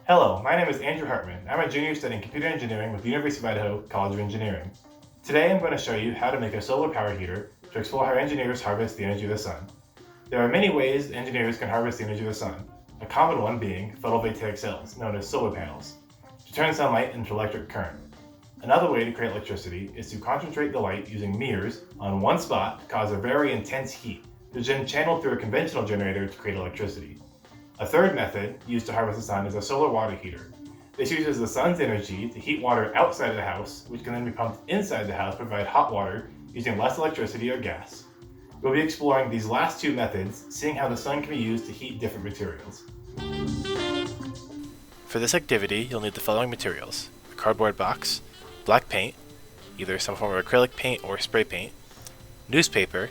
Hello, my name is Andrew Hartman. I'm a junior studying computer engineering with the University of Idaho College of Engineering. Today I'm going to show you how to make a solar powered heater to explore how engineers harvest the energy of the sun. There are many ways engineers can harvest the energy of the sun, a common one being photovoltaic cells, known as solar panels, to turn sunlight into electric current. Another way to create electricity is to concentrate the light using mirrors on one spot to cause a very intense heat, which is then channeled through a conventional generator to create electricity. A third method used to harvest the sun is a solar water heater. This uses the sun's energy to heat water outside of the house, which can then be pumped inside the house to provide hot water using less electricity or gas. We'll be exploring these last two methods, seeing how the sun can be used to heat different materials. For this activity, you'll need the following materials: a cardboard box, black paint, either some form of acrylic paint or spray paint, newspaper,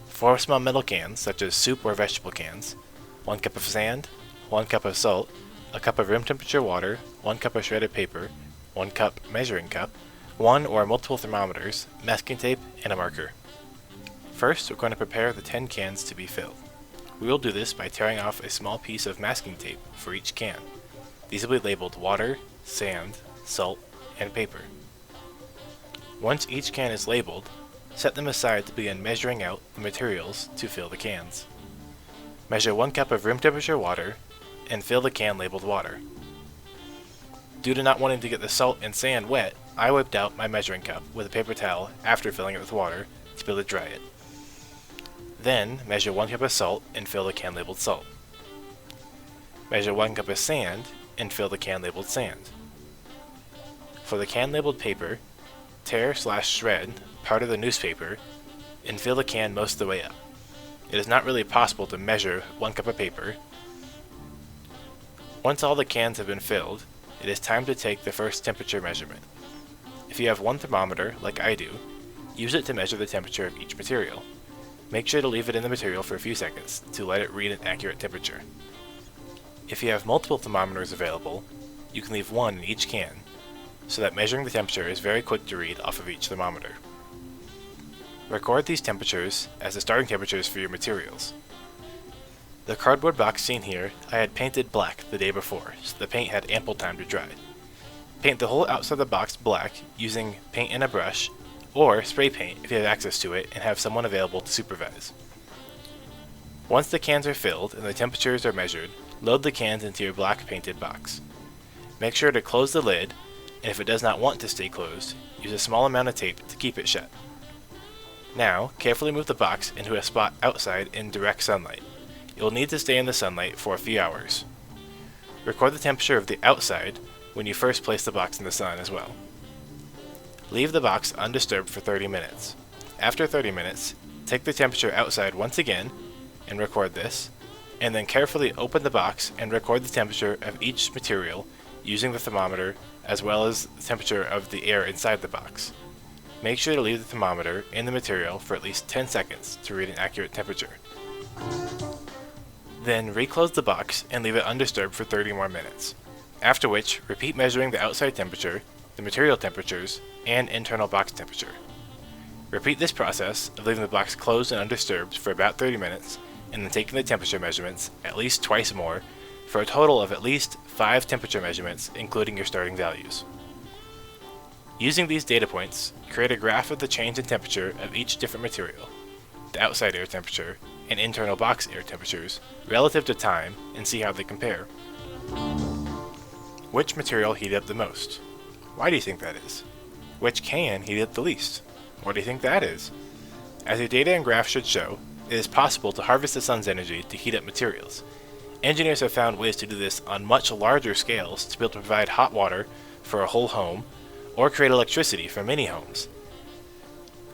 4 small metal cans such as soup or vegetable cans, 1 cup of sand, 1 cup of salt, a cup of room temperature water, 1 cup of shredded paper, 1 cup measuring cup, 1 or multiple thermometers, masking tape, and a marker. First, we're going to prepare the 10 cans to be filled. We will do this by tearing off a small piece of masking tape for each can. These will be labeled water, sand, salt, and paper. Once each can is labeled, set them aside to begin measuring out the materials to fill the cans. Measure 1 cup of room temperature water and fill the can labeled water. Due to not wanting to get the salt and sand wet, I wiped out my measuring cup with a paper towel after filling it with water to be able to dry it. Then, measure 1 cup of salt and fill the can labeled salt. Measure 1 cup of sand and fill the can labeled sand. For the can labeled paper, tear/shred part of the newspaper and fill the can most of the way up. It is not really possible to measure 1 cup of paper. Once all the cans have been filled, it is time to take the first temperature measurement. If you have one thermometer, like I do, use it to measure the temperature of each material. Make sure to leave it in the material for a few seconds to let it read an accurate temperature. If you have multiple thermometers available, you can leave one in each can, so that measuring the temperature is very quick to read off of each thermometer. Record these temperatures as the starting temperatures for your materials. The cardboard box seen here, I had painted black the day before, so the paint had ample time to dry. Paint the whole outside of the box black using paint and a brush, or spray paint if you have access to it and have someone available to supervise. Once the cans are filled and the temperatures are measured, load the cans into your black painted box. Make sure to close the lid, and if it does not want to stay closed, use a small amount of tape to keep it shut. Now, carefully move the box into a spot outside in direct sunlight. It will need to stay in the sunlight for a few hours. Record the temperature of the outside when you first place the box in the sun as well. Leave the box undisturbed for 30 minutes. After 30 minutes, take the temperature outside once again and record this, and then carefully open the box and record the temperature of each material using the thermometer as well as the temperature of the air inside the box. Make sure to leave the thermometer in the material for at least 10 seconds to read an accurate temperature. Then reclose the box and leave it undisturbed for 30 more minutes, after which repeat measuring the outside temperature, the material temperatures, and internal box temperature. Repeat this process of leaving the box closed and undisturbed for about 30 minutes and then taking the temperature measurements at least twice more for a total of at least 5 temperature measurements including your starting values. Using these data points, create a graph of the change in temperature of each different material, the outside air temperature, and internal box air temperatures, relative to time, and see how they compare. Which material heated up the most? Why do you think that is? Which can heat up the least? What do you think that is? As your data and graph should show, it is possible to harvest the sun's energy to heat up materials. Engineers have found ways to do this on much larger scales to be able to provide hot water for a whole home, or create electricity for many homes.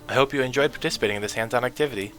I hope you enjoyed participating in this hands-on activity.